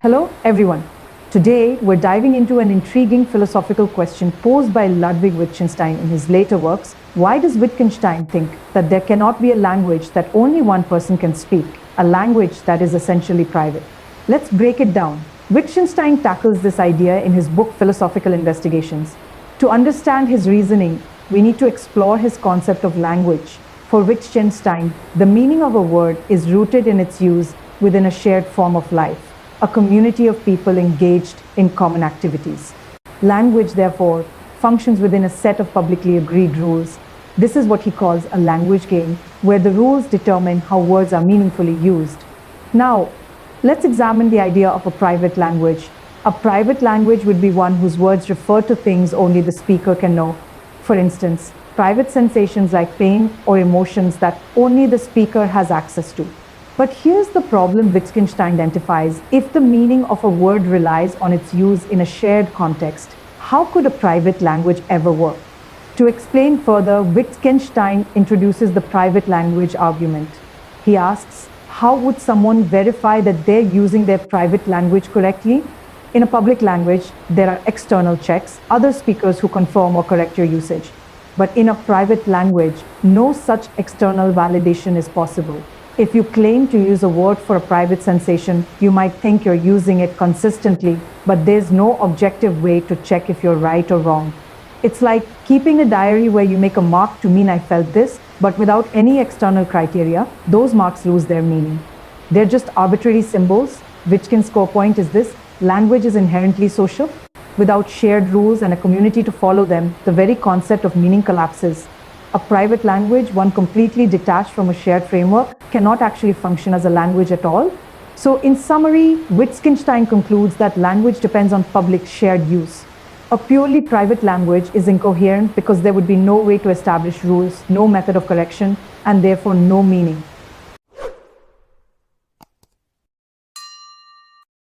Hello, everyone. Today, we're diving into an intriguing philosophical question posed by Ludwig Wittgenstein in his later works. Why does Wittgenstein think that there cannot be a language that only one person can speak, a language that is essentially private? Let's break it down. Wittgenstein tackles this idea in his book Philosophical Investigations. To understand his reasoning, we need to explore his concept of language. For Wittgenstein, the meaning of a word is rooted in its use within a shared form of life, a community of people engaged in common activities. Language, therefore, functions within a set of publicly agreed rules. This is what he calls a language game, where the rules determine how words are meaningfully used. Now, let's examine the idea of a private language. A private language would be one whose words refer to things only the speaker can know. For instance, private sensations like pain or emotions that only the speaker has access to. But here's the problem Wittgenstein identifies. If the meaning of a word relies on its use in a shared context, how could a private language ever work? To explain further, Wittgenstein introduces the private language argument. He asks, how would someone verify that they're using their private language correctly? In a public language, there are external checks, other speakers who confirm or correct your usage. But in a private language, no such external validation is possible. If you claim to use a word for a private sensation, you might think you're using it consistently, but there's no objective way to check if you're right or wrong. It's like keeping a diary where you make a mark to mean I felt this, but without any external criteria, those marks lose their meaning. They're just arbitrary symbols. Wittgenstein's core point is this: language is inherently social. Without shared rules and a community to follow them, the very concept of meaning collapses. A private language, one completely detached from a shared framework, cannot actually function as a language at all. So in summary, Wittgenstein concludes that language depends on public shared use. A purely private language is incoherent because there would be no way to establish rules, no method of correction, and therefore no meaning.